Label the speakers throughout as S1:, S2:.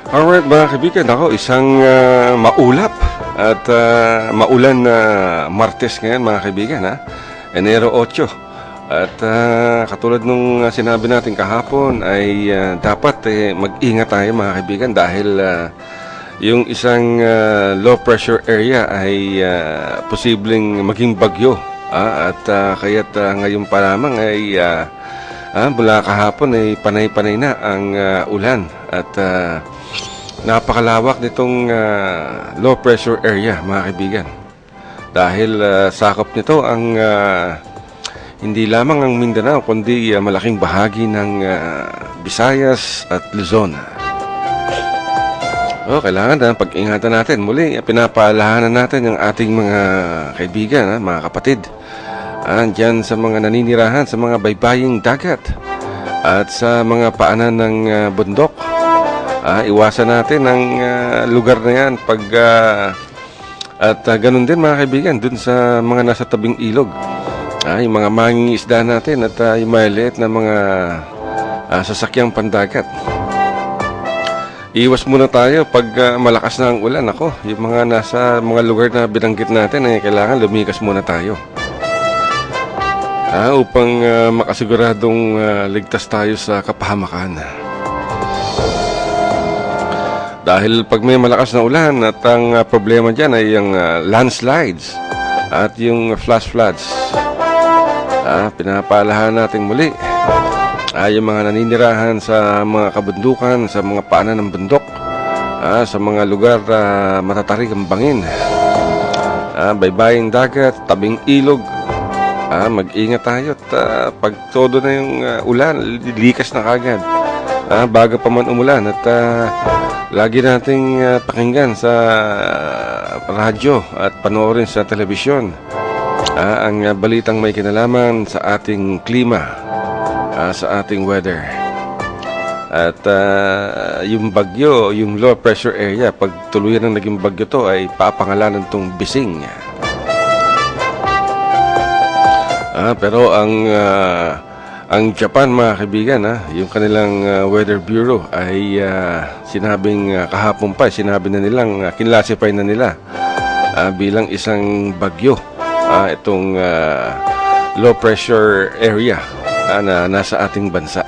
S1: Alright mga kaibigan, ako isang maulap at maulan na Martes ngayon mga kaibigan, Enero 8. At katulad nung sinabi natin kahapon ay dapat mag-ingat tayo mga kaibigan dahil yung isang low pressure area ay posibleng maging bagyo. At kaya't ngayon pa lamang ay mula kahapon ay panay-panay na ang ulan at napakalawak nitong low pressure area mga kaibigan dahil sakop nito ang hindi lamang ang Mindanao kundi malaking bahagi ng Visayas at Luzon. Kailangan pag-ingatan natin. Muli pinapaalahanan natin ang ating mga kaibigan, mga kapatid dyan sa mga naninirahan sa mga baybaying dagat at sa mga paanan ng bundok. Iwasan natin ang lugar na yan pag at ganun din mga kaibigan dun sa mga nasa tabing ilog, yung mga mangingisda natin at yung maliit na mga sasakyang pandagat. Iwas muna tayo pag malakas na ang ulan. Yung mga nasa mga lugar na binanggit natin kailangan lumikas muna tayo upang makasiguradong ligtas tayo sa kapahamakan. Dahil pag may malakas na ulan at ang problema dyan ay yung landslides at yung flash floods, pinapaalahan natin muli yung mga naninirahan sa mga kabundukan, sa mga paanan ng bundok, sa mga lugar matatarik ang bangin, baybaying dagat, tabing ilog, mag-ingat tayo at pag todo na yung ulan, likas na kagad bago pa man umulan at lagi nating pakinggan sa radyo at panoorin sa telebisyon ang balitang may kinalaman sa ating klima, sa ating weather. At yung bagyo, yung low pressure area, pag tuluyan ng naging bagyo to ay papangalanan tong Bising. Pero ang Japan mga kaibigan, yung kanilang Weather Bureau ay sinabing kahapon pa, sinabi na nilang kinlasify na nila bilang isang bagyo itong low pressure area na nasa ating bansa.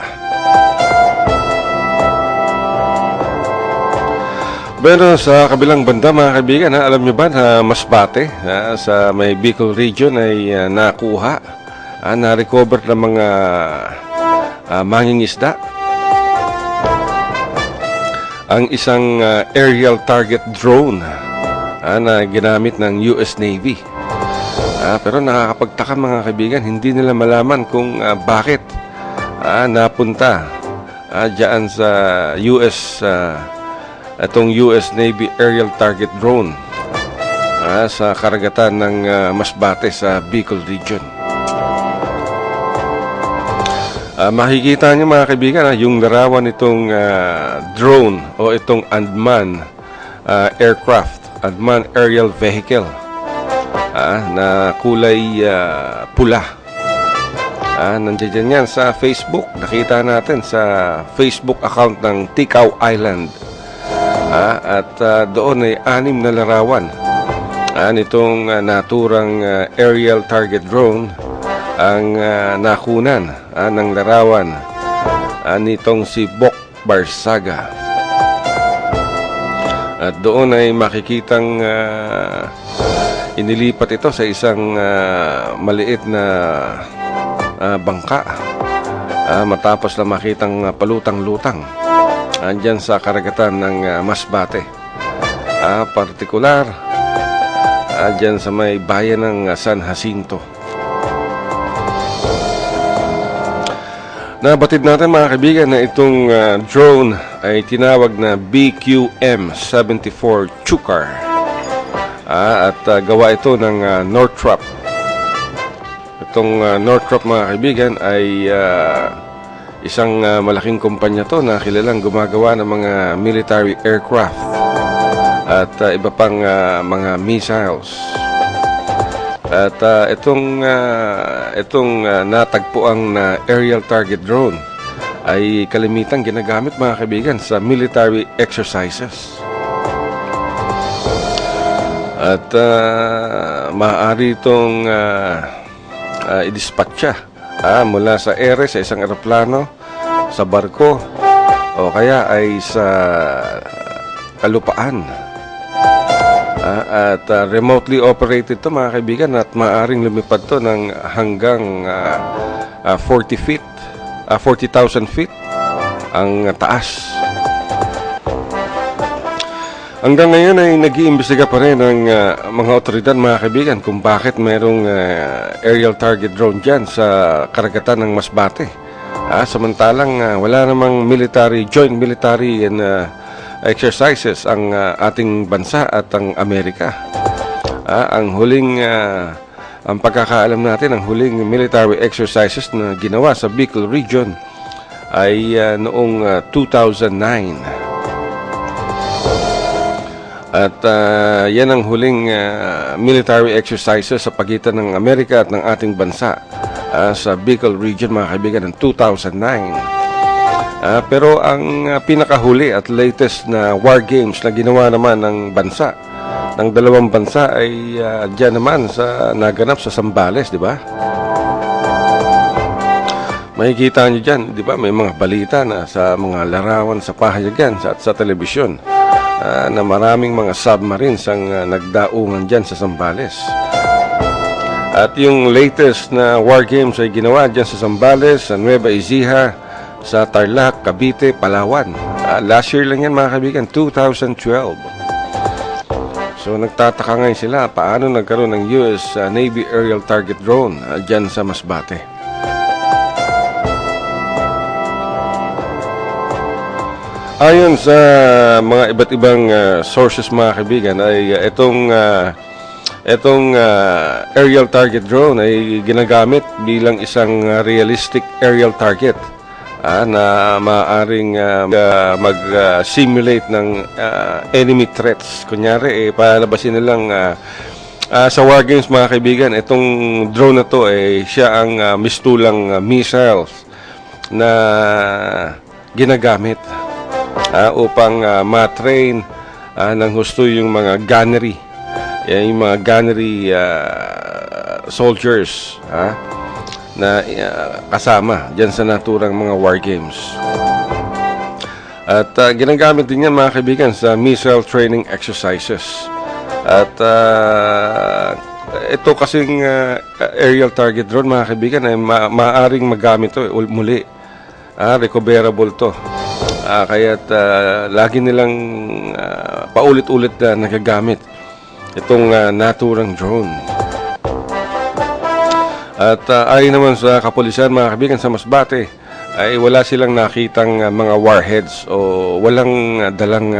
S1: Pero sa kabilang banda mga kaibigan, alam nyo ba na Masbate sa may Bicol region ay nakuha na-recover ng mga mangingisda ang isang aerial target drone na ginamit ng US Navy. Pero nakakapagtaka mga kaibigan, hindi nila malaman kung bakit napunta dyan sa itong US Navy aerial target drone sa karagatan ng Masbate sa Bicol region. Makikita niyo mga kaibigan yung larawan nitong drone o itong unmanned aircraft, unmanned aerial vehicle na kulay pula. Nandiyan yan sa Facebook. Nakita natin sa Facebook account ng Tikaw Island. At doon ay 6 na larawan nitong naturang aerial target drone ang nakunan ng larawan nitong si Bok Barsaga. At doon ay makikitang inilipat ito sa isang maliit na bangka matapos na makitang palutang-lutang andyan sa karagatan ng Masbate, partikular andyan sa may bayan ng San Jacinto. Nabatid natin mga kaibigan na itong drone ay tinawag na BQM-74 Chukar at gawa ito ng Northrop. Itong Northrop mga kaibigan ay isang malaking kumpanya to na kilalang gumagawa ng mga military aircraft at iba pang mga missiles. At itong natagpuang aerial target drone ay kalimitang ginagamit mga kaibigan sa military exercises. At maaari itong idispatcha mula sa ere sa isang eroplano, sa barko, o kaya ay sa kalupaan. At remotely operated to mga kaibigan, at maaaring lumipad to ng hanggang 40,000 feet ang taas. Hanggang ngayon ay nag-iimbestiga pa rin ang mga otoridad mga kaibigan kung bakit merong aerial target drone dyan sa karagatan ng Masbate. Samantalang wala namang joint military and exercises ang ating bansa at ang Amerika. Ang pagkakaalam natin, ang huling military exercises na ginawa sa Bicol region ay noong 2009. At yan ang huling military exercises sa pagitan ng Amerika at ng ating bansa sa Bicol region mga kaibigan ng 2009. Pero ang pinakahuli at latest na war games na ginawa naman ng bansa, ng dalawang bansa ay dyan naman sa naganap sa Zambales, di ba? Makikita nyo dyan, di ba? May mga balita na sa mga larawan sa pahayagan at sa telebisyon na maraming mga submarines ang nagdaungan dyan sa Zambales. At yung latest na war games ay ginawa dyan sa Zambales, sa Nueva Ecija, sa Tarlac, Cavite, Palawan. Last year lang yan mga kaibigan, 2012. So nagtataka ngayon sila paano nagkaroon ng US Navy aerial target drone dyan sa Masbate. Ayon sa mga iba't ibang sources mga kaibigan ay itong aerial target drone ay ginagamit bilang isang realistic aerial target na maaaring mag-simulate ng enemy threats. Kunyari, palabasin nilang sa war games mga kaibigan, itong drone na to siya ang mistulang missiles na ginagamit upang matrain ng husto yung mga gunnery, yung mga gunnery soldiers na kasama dyan sa naturang mga war games. At ginagamit din yan mga kaibigan sa missile training exercises. At ito kasing aerial target drone mga kaibigan ay maaaring magamit to muli. Recoverable to. Kaya't lagi nilang paulit-ulit na nagagamit itong naturang drone. At ayon naman sa kapulisan mga kaibigan sa Masbate ay wala silang nakitang mga warheads o walang dalang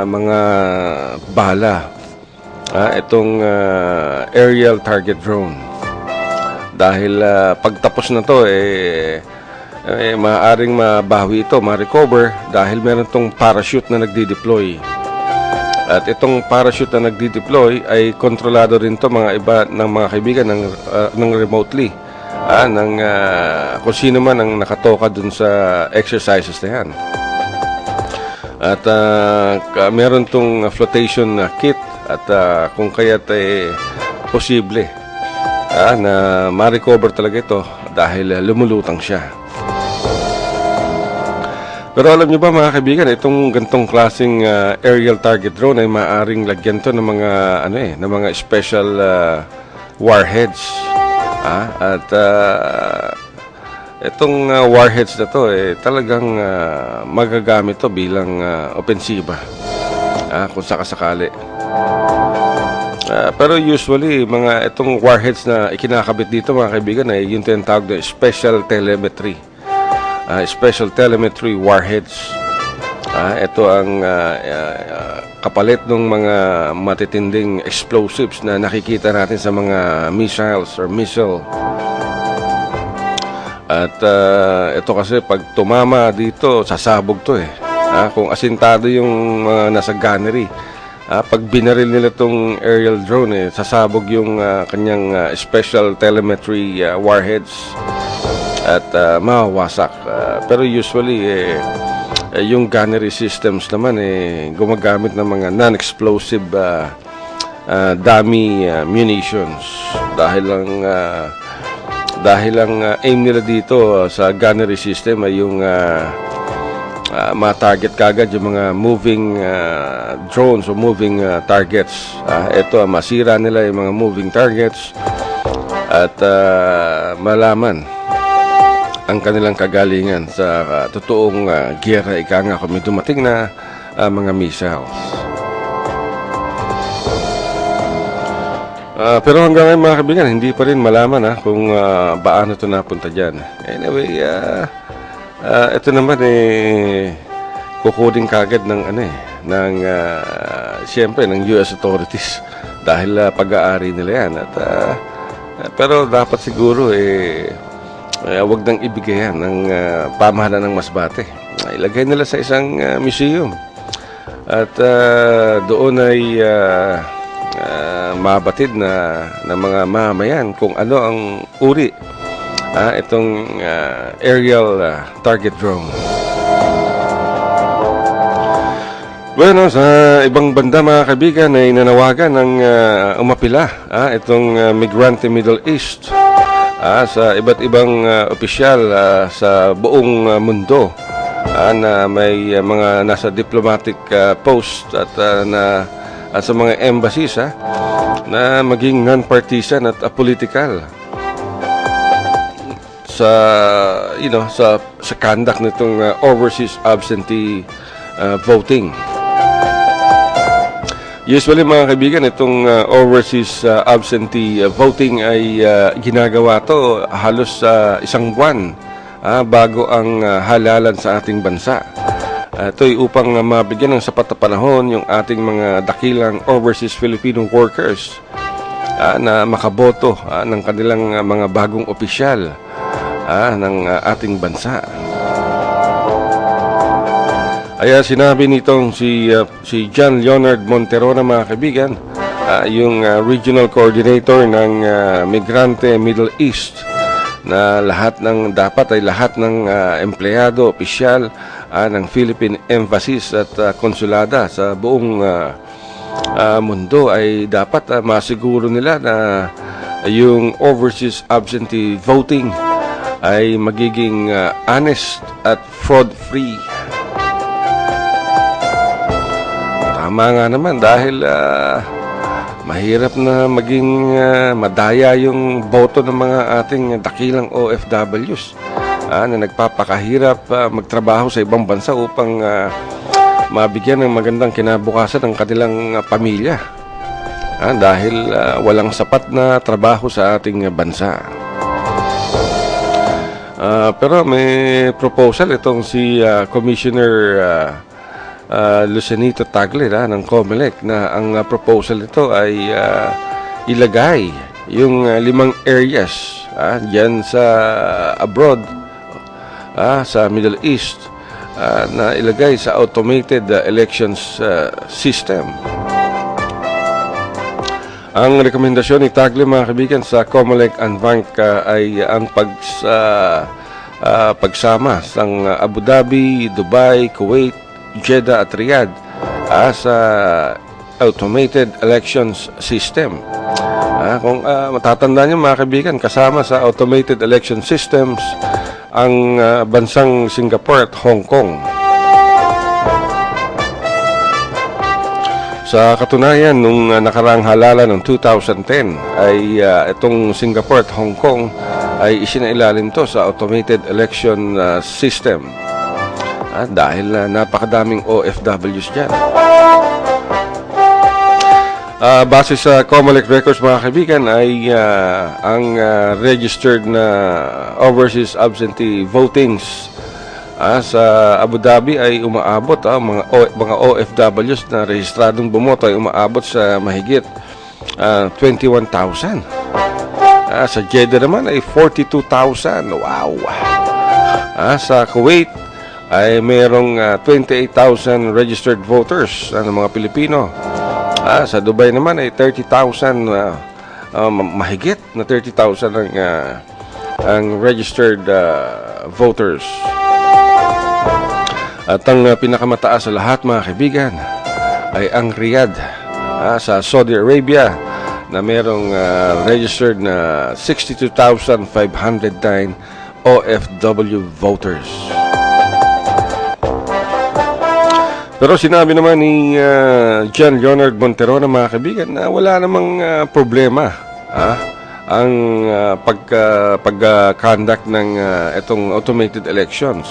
S1: mga bala itong aerial target drone. Dahil pagtapos na to maaaring mabawi ito, ma-recover dahil meron tong parachute na nagdi-deploy. At itong parachute na nagdi-deploy ay kontrolado rin to mga iba ng mga kaibigan ng remotely. Kung sino man ang nakatoka dun sa exercises na yan. At meron tong flotation kit at kung kaya't posible na ma-recover talaga ito dahil lumulutang siya. Pero alam niyo ba mga kaibigan, itong gantong klaseng aerial target drone ay maaaring lagyan to ng mga ng mga special warheads. At itong warheads na to talagang magagamit to bilang opensiba kung sakasakali. Pero usually itong warheads na ikinakabit dito mga kaibigan ay yung tinatawag na special telemetry. Special telemetry warheads. Ito ang kapalit ng mga matitinding explosives na nakikita natin sa mga missiles or missile. At ito kasi pag tumama dito, sasabog to kung asintado yung mga nasa gunnery. Pag binaril nila itong aerial drone, sasabog yung kanyang special telemetry warheads. at mawawasak. Pero usually yung gunnery systems naman gumagamit ng mga non-explosive dummy munitions dahil ang aim nila dito sa gunnery system ay yung ma-target kagad yung mga moving drones o moving targets. Ito, masira nila yung mga moving targets at malaman ang kanilang kagalingan sa totoong giyera, ika nga kung may dumating na mga missiles. Pero hanggang ngayon mga kaibigan, hindi pa rin malaman kung paano ito napunta dyan. Anyway, ito naman kukunin kagad ng siyempre ng US authorities dahil pag-aari nila yan. Pero dapat siguro wag nang ibigay yan ng pamahalaan ng Masbate. Ilagay nila sa isang museum at doon ay mabatid na mga mamayan kung ano ang uri itong aerial target drone. Bueno, sa ibang banda mga kaibigan ay nanawagan ng umapila itong Migrante Middle East sa iba't ibang opisyal sa buong mundo na may mga nasa diplomatic post at sa mga embassies na maging non-partisan at apolitical sa conduct nitong overseas absentee voting. Usually mga kaibigan, itong overseas absentee voting ay ginagawa to halos isang buwan bago ang halalan sa ating bansa. Ito ay upang mabigyan ng sapat na panahon yung ating mga dakilang overseas Filipino workers na makaboto ng kanilang mga bagong opisyal ng ating bansa. Ay sinabi nitong si John Leonard Monterona mga kaibigan, yung regional coordinator ng Migrante Middle East, na lahat ng empleyado, opisyal ng Philippine embassies at konsulada sa buong mundo ay dapat masiguro nila na yung overseas absentee voting ay magiging honest at fraud-free. Tama nga naman dahil mahirap na maging madaya yung boto ng mga ating dakilang OFWs na nagpapakahirap magtrabaho sa ibang bansa upang mabigyan ng magandang kinabukasan ng kanilang pamilya dahil walang sapat na trabaho sa ating bansa. Pero may proposal itong si Commissioner Lucianito Tagle ng COMELEC na ang proposal nito ay ilagay yung 5 areas dyan sa abroad sa Middle East na ilagay sa automated elections system. Ang rekomendasyon ni Tagle mga kaibigan sa COMELEC and Bank ay ang pagsama ng Abu Dhabi, Dubai, Kuwait, Jeddah at Riyadh sa automated elections system. Kung matatandaan niyo mga kaibigan, kasama sa automated election systems ang bansang Singapore at Hong Kong. Sa katunayan, nung nakaraang halalan ng 2010 ay itong Singapore at Hong Kong ay isinailalim to sa automated election system. Dahil napakadaming OFWs dyan. Base sa COMELEC records mga kaibigan ay ang registered na overseas absentee votings sa Abu Dhabi ay umaabot mga OFWs na rehistradong bumoto ay umaabot sa mahigit 21,000. Sa Jeddah naman ay 42,000. Wow! Sa Kuwait ay mayroong 28,000 registered voters ng mga Pilipino. Sa Dubai naman ay 30,000 mahigit na 30,000 ang ang registered voters. At ang pinakamataas sa lahat, mga kaibigan, ay ang Riyadh sa Saudi Arabia na merong registered na 62,509 OFW voters. Pero sinabi naman ni John Leonard Montero na, mga kaibigan, na wala namang problema ang pag-conduct ng itong automated elections.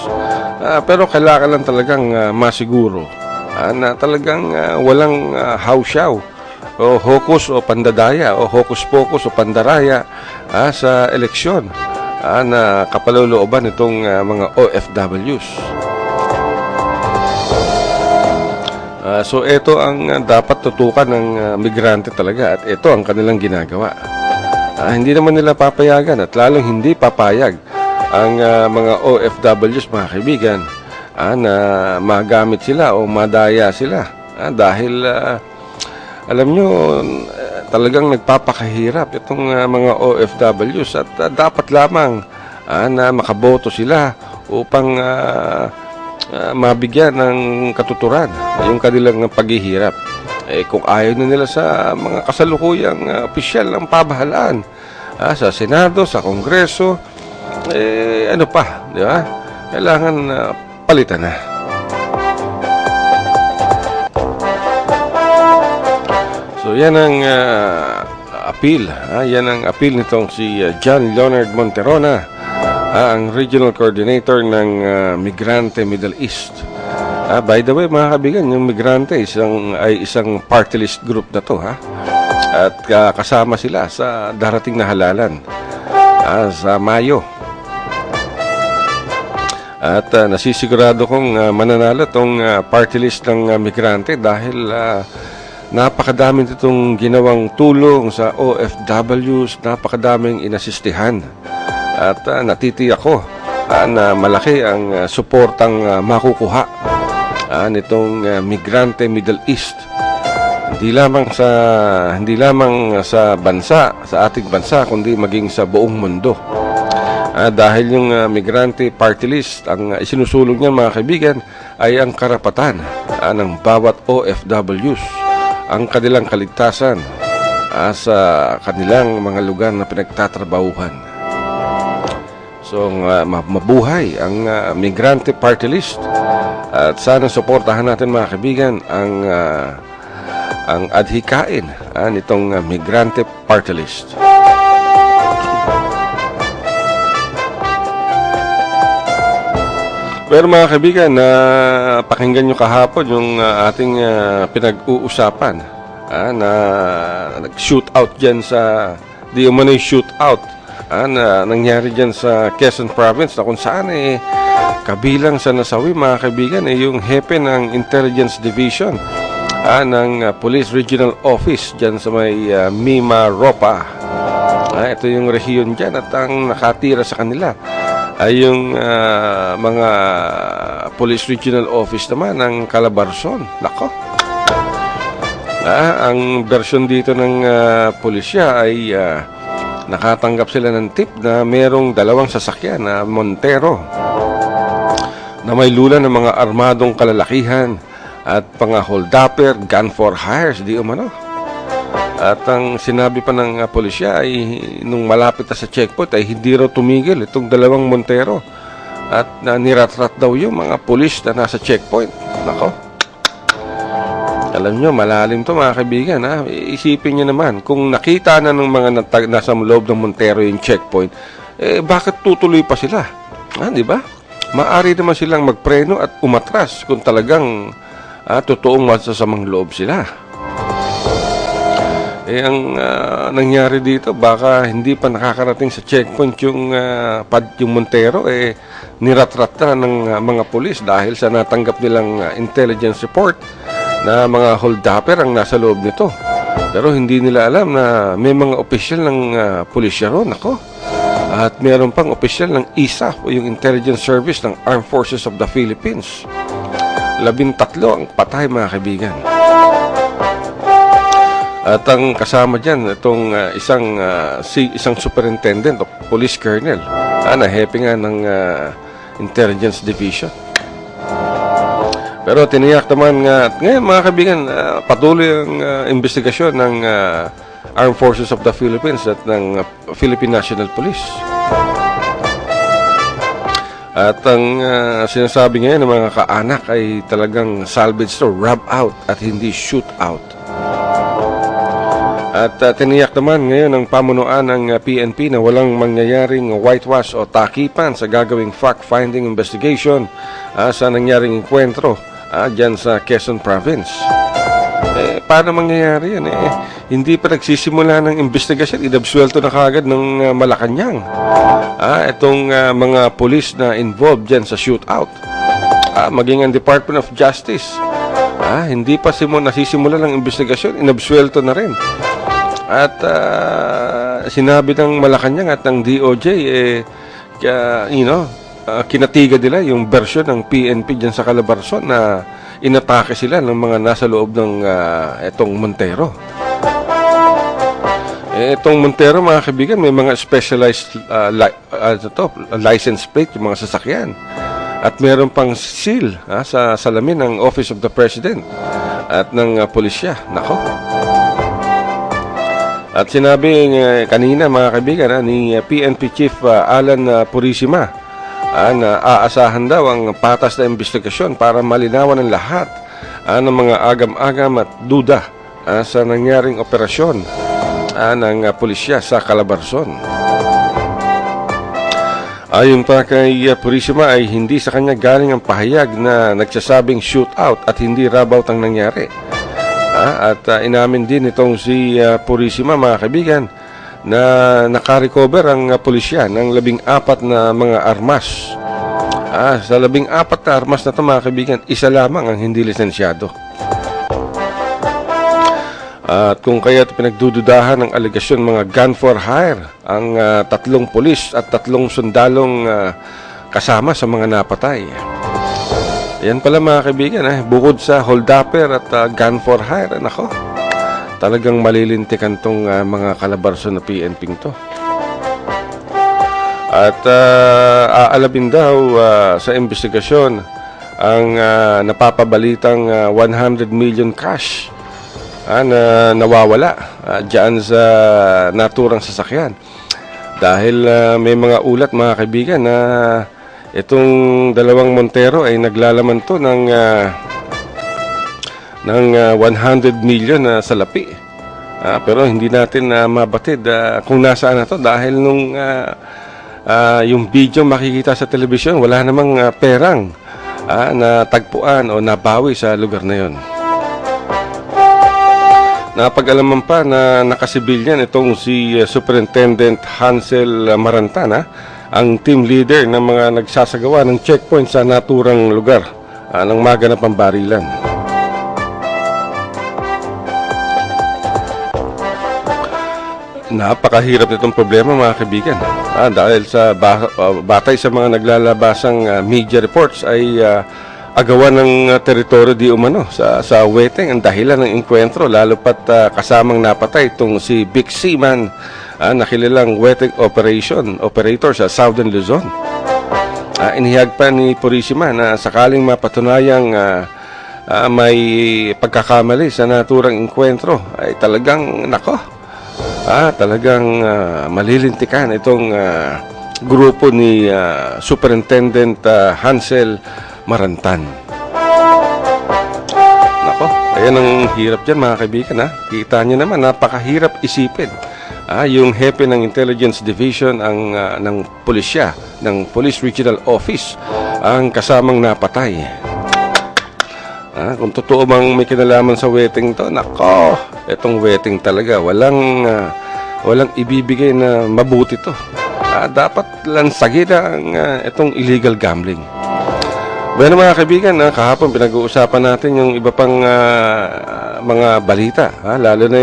S1: Pero kailangan lang talagang masiguro na talagang walang hawsyaw o hokus o pandadaya o hokus-pokus o pandaraya sa eleksyon na kapalulooban itong mga OFWs. So ito ang dapat tutukan ng migrante talaga, at ito ang kanilang ginagawa. Hindi naman nila papayagan at lalong hindi papayag ang mga OFWs, mga kaibigan, na magamit sila o madaya sila. Dahil alam nyo, talagang nagpapakahirap itong mga OFWs, at dapat lamang na makaboto sila upang mabigyan ng katuturan yung kanilang paghihirap. Kung ayaw na nila sa mga kasalukuyang opisyal ng pamahalaan, sa Senado, sa Kongreso, ano pa, di ba? Kailangan palitan na. So yan ang appeal. Yan ang appeal nitong si John Leonard Montero, ang Regional Coordinator ng Migrante Middle East. By the way, mga kaibigan, yung migrante ay isang party list group na to, at kasama sila sa darating na halalan sa Mayo. At nasisigurado kong mananalo tong party list ng migrante dahil napakadaming itong ginawang tulong sa OFWs, napakadaming inasistihan. At natitiyak ko na malaki ang suportang makukuha nitong Migrante Middle East, hindi lamang sa bansa, sa ating bansa, kundi maging sa buong mundo. Dahil yung Migrante Party List, ang isinusulong niya, mga kaibigan, ay ang karapatan ng bawat OFWs, ang kanilang kaligtasan sa kanilang mga lugar na pinagtatrabahuhan. So, mabuhay ang Migrante Party List. At sana suportahan natin, mga kaibigan, ang adhikain nitong Migrante Party List. Pero mga kaibigan, pakinggan nyo kahapon yung ating pinag-uusapan na nag-shootout dyan sa di umano'y shootout na nangyari dyan sa Quezon Province, na kung saan kabilang sa nasawi, mga kaibigan, yung hepe ng Intelligence Division ng Police Regional Office dyan sa may Mimaropa. Ito yung rehiyon dyan, at ang nakatira sa kanila ay yung mga Police Regional Office naman ng Calabarzon. Nako. Ang version dito ng pulisya ay nakatanggap sila ng tip na merong dalawang sasakyan na Montero na may lula ng mga armadong kalalakihan at mga hold-upper, gun for hires, di umano. At ang sinabi pa ng pulisya ay nung malapit na sa checkpoint ay hindi raw tumigil itong dalawang Montero, at niratrat daw yung mga pulis na nasa checkpoint. Nako. Alam nyo, malalim to, mga kaibigan. Isipin nyo naman, kung nakita na ng mga nasa loob ng Montero yung checkpoint, bakit tutuloy pa sila? Di ba? Maari naman silang magpreno at umatras kung talagang totoong masasamang loob sila. Ang nangyari dito, baka hindi pa nakakarating sa checkpoint yung Montero, niratrat na ng mga pulis dahil sa natanggap nilang intelligence report na mga hold-upper ang nasa loob nito. Pero hindi nila alam na may mga opisyal ng pulisya ron, ako. At meron pang opisyal ng ISAF o yung Intelligence Service ng Armed Forces of the Philippines. 13 ang patay, mga kaibigan. At ang kasama dyan, itong isang superintendent o police colonel na hepe nga ng Intelligence Division. Pero tiniyak naman nga, at ngayon mga kaibigan, patuloy ang investigasyon ng Armed Forces of the Philippines at ng Philippine National Police. At ang sinasabi ngayon ng mga kaanak ay talagang salvage to, rub out at hindi shoot out. At tiniyak naman ngayon ng pamunuan ng PNP na walang mangyayaring whitewash o takipan sa gagawing fact-finding investigation sa nangyaring enkwentro dyan sa Quezon Province. Paano mangyayari yan? Hindi pa nagsisimula ng investigasyon, inabsuelto na kagad ng Malacanang itong mga pulis na involved dyan sa shootout. Maging ang Department of Justice, hindi pa nasisimula ng investigasyon, inabsuelto na rin. At sinabi ng Malacanang at ng DOJ, kinatiga nila yung version ng PNP dyan sa Calabarzon na inatake sila ng mga nasa loob ng itong Montero. Itong Montero, mga kaibigan, may mga specialized license plate yung mga sasakyan. At meron pang seal sa salamin ng Office of the President at ng pulisya. Nako. At sinabi kanina, mga kaibigan, ni PNP Chief Alan Purisima na aasahan daw ang patas na investigasyon para malinawan ng lahat ng mga agam-agam at duda sa nangyaring operasyon ng pulisya sa Calabarzon. Ayon pa kay Purisima ay hindi sa kanya galing ang pahayag na nagsasabing shootout at hindi rabout ang nangyari. At inamin din itong si Purisima, mga kaibigan, na nakarecover ang pulisya ng 14 na mga armas. Sa 14 na armas na ito, mga kaibigan, isa lamang ang hindi lisensyado. At kung kaya pinagdududahan ng alegasyon mga gun for hire ang 3 pulis at 3 sundalong kasama sa mga napatay. Yan pala, mga kaibigan, bukod sa holdupper at gun for hire, nako, talagang malilintikan tong mga Calabarzon na PNP to. At aalabin daw sa investigasyon ang napapabalitang 100 million cash na nawawala dyan sa naturang sasakyan. Dahil may mga ulat, mga kaibigan, na itong dalawang Montero ay naglalaman to ng 100 million na salapi. Pero hindi natin mabatid kung nasaan na to dahil nung yung video makikita sa telebisyon, wala namang perang na tagpuan o nabawi sa lugar na yon. Napag-alaman pa na nakasibilyan itong si Superintendent Hansel Marantana, ang team leader ng mga nagsasagawa ng checkpoint sa naturang lugar ng maganap ang barilan. Napakahirap nitong problema, mga kaibigan, dahil sa batay sa mga naglalabasang media reports ay agawan ng teritoryo di umano sa Weteng ang dahilan ng enkwentro, lalo pat kasamang napatay itong si Big Seaman na kilalang Weteng operator sa Southern Luzon. Inihag pa ni Purisima na sakaling mapatunayang may pagkakamali sa naturang enkwentro ay talagang talagang malilintikan itong grupo ni Superintendent Hansel Marantan. Nako, ayan ang hirap dyan, mga kaibigan. Kita nyo naman, napakahirap isipin. Yung hepe ng Intelligence Division ng pulisya, ng Police Regional Office, ang kasamang napatay. Kung totoo bang may kinalaman sa Weteng to, nako, itong Weteng talaga, walang ibibigay na mabuti to. Dapat lansagin ang itong illegal gambling. Bueno, mga kaibigan, kahapon pinag-uusapan natin yung iba pang mga balita, lalo na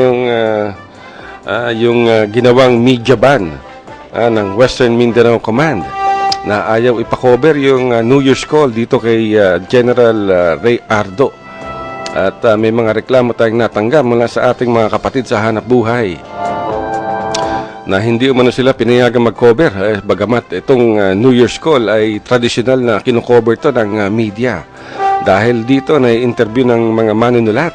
S1: yung ginawang media ban ng Western Mindanao Command na ayaw ipakover yung New Year's call dito kay General Ray Ardo. At may mga reklamo tayong natanggap mula sa ating mga kapatid sa hanap buhay. na hindi umano sila pinayagang mag-cover. Bagamat itong New Year's Call ay tradisyonal na kino-cover to ng media. Dahil dito na-interview ng mga manunulat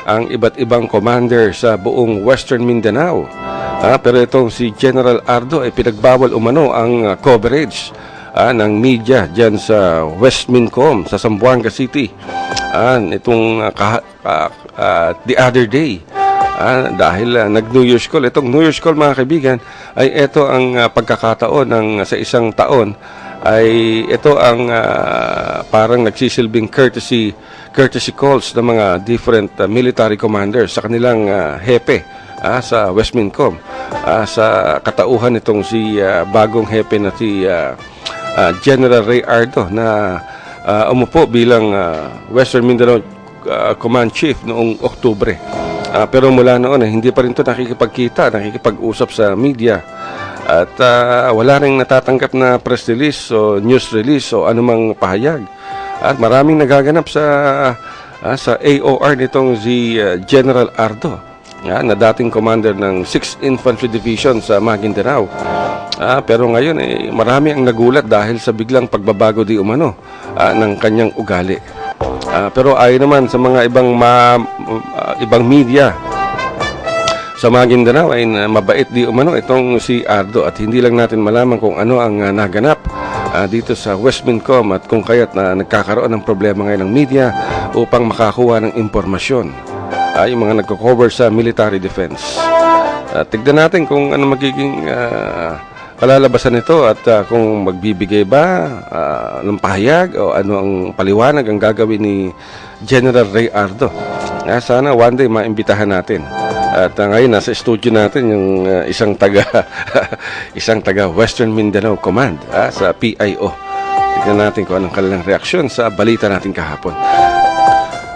S1: ang iba't ibang commander sa buong Western Mindanao. Pero itong si General Ardo ay pinagbawal umano ang coverage ng media dyan sa West Mincom sa Zamboanga City. Itong the other day. Dahil nag-New Year's Call. Itong New Year's Call, mga kaibigan, ay ito ang pagkakataon sa isang taon ay ito ang parang nagsisilbing courtesy calls ng mga different military commanders sa kanilang hepe sa West Mincom. Sa katauhan itong si bagong hepe na si General Ray Ardo na umupo bilang Western Mindanao Command Chief noong Oktubre. Pero mula noon hindi pa rin ito nakikipag-usap sa media. At wala rin natatanggap na press release o news release o anumang pahayag. At maraming nagaganap sa AOR nitong si General Ardo, na dating commander ng 6th Infantry Division sa Maguindanao. Pero ngayon marami ang nagulat dahil sa biglang pagbabago di umano ng kanyang ugali. Pero ayon naman sa mga ibang media sa Maguindanao ay mabait di umano itong si Ardo at hindi lang natin malaman kung ano ang naganap dito sa West Mincom at kung kaya't nagkakaroon ng problema ngayon ng media upang makakuha ng impormasyon yung mga nagko-cover sa military defense. Tignan natin kung ano magiging kalalabasan nito at kung magbibigay ba ng pahayag o ano ang paliwanag ang gagawin ni General Ray Ardo. Sana one day maimbitahan natin. At ngayon nasa studio natin yung isang taga Western Mindanao Command sa PIO. Tignan natin kung anong kanilang reaksyon sa balita natin kahapon.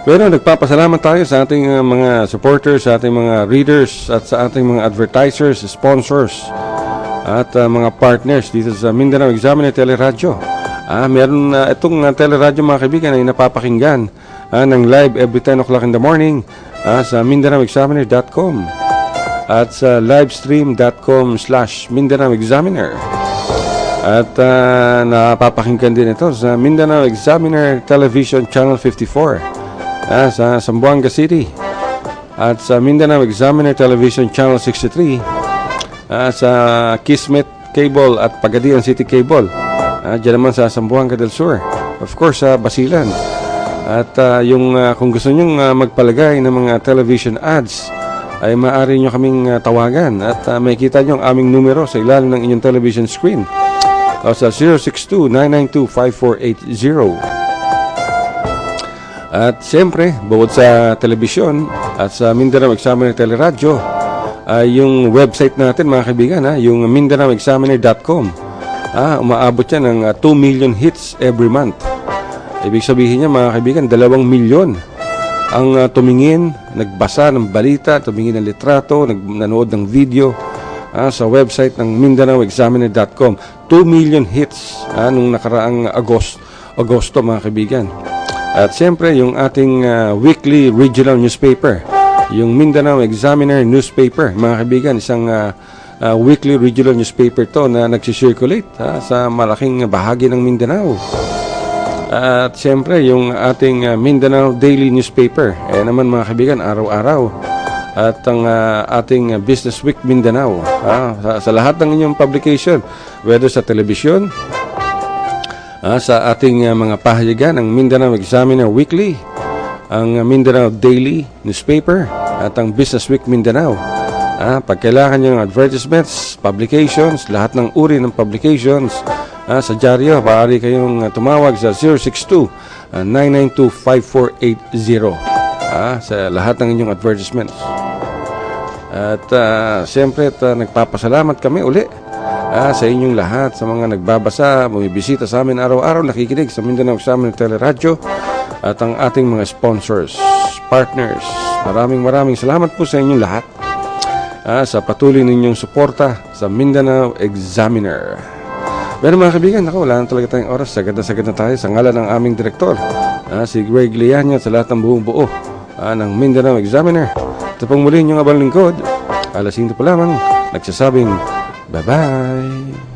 S1: Pero nagpapasalamat tayo sa ating mga supporters, sa ating mga readers at sa ating mga advertisers, sponsors at mga partners dito sa Mindanao Examiner Teleradyo. Meron itong teleradyo, mga kaibigan, ay napapakinggan ng live every 10 o'clock in the morning sa MindanaoExaminer.com at sa livestream.com/Mindanao Examiner. At napapakinggan din ito sa Mindanao Examiner Television Channel 54 sa Zamboanga City at sa Mindanao Examiner Television Channel 63 sa Kismet Cable at Pagadian City Cable. Diyan naman sa Zamboanga del Sur. Of course, sa Basilan. At kung gusto nyong magpalagay ng mga television ads, ay maaari nyo kaming tawagan. At makikita nyo ang aming numero sa ilalim ng inyong television screen. O sa 062-992-5480. At siyempre, bukod sa telebisyon at sa Mindanao Examiner Teleradyo, yung website natin, mga kaibigan, yung MindanaoExaminer.com, umaabot yan ng 2 million hits every month. Ibig sabihin niya, mga kaibigan, 2 milyon ang tumingin, nagbasa ng balita, tumingin ng litrato, nanood ng video sa website ng MindanaoExaminer.com. 2 million hits nung nakaraang Agosto, mga kaibigan. At siyempre, yung ating weekly regional newspaper, yung Mindanao Examiner newspaper, mga kaibigan, isang weekly regional newspaper to na nagsisirculate sa malaking bahagi ng Mindanao. At siyempre, yung ating Mindanao Daily Newspaper, naman, mga kaibigan, araw-araw. At ang ating Business Week Mindanao, sa lahat ng inyong publication, whether sa telebisyon, sa ating mga pahayagan, ang Mindanao Examiner Weekly, ang Mindanao Daily Newspaper, at ang Business Week Mindanao. Pag kailangan nyo ng advertisements, publications, lahat ng uri ng publications sa dyaryo, maaari kayong tumawag sa 062-992-5480 sa lahat ng inyong advertisements. At siyempre, nagpapasalamat kami uli sa inyong lahat, sa mga nagbabasa, bumibisita sa amin araw-araw, nakikinig sa Mindanao Examiner Teleradyo, at ang ating mga sponsors, partners. Maraming salamat po sa inyong lahat sa patuloy ninyong suporta sa Mindanao Examiner. Pero mga kaibigan, wala na talaga tayong oras. Sagad na tayo sa ngalan ng aming direktor, si Greg Lianya, sa lahat ng buong buo ng Mindanao Examiner. Ito pong muli inyong abang lingkod, alas 5 pa lamang, nagsasabing Bye-bye!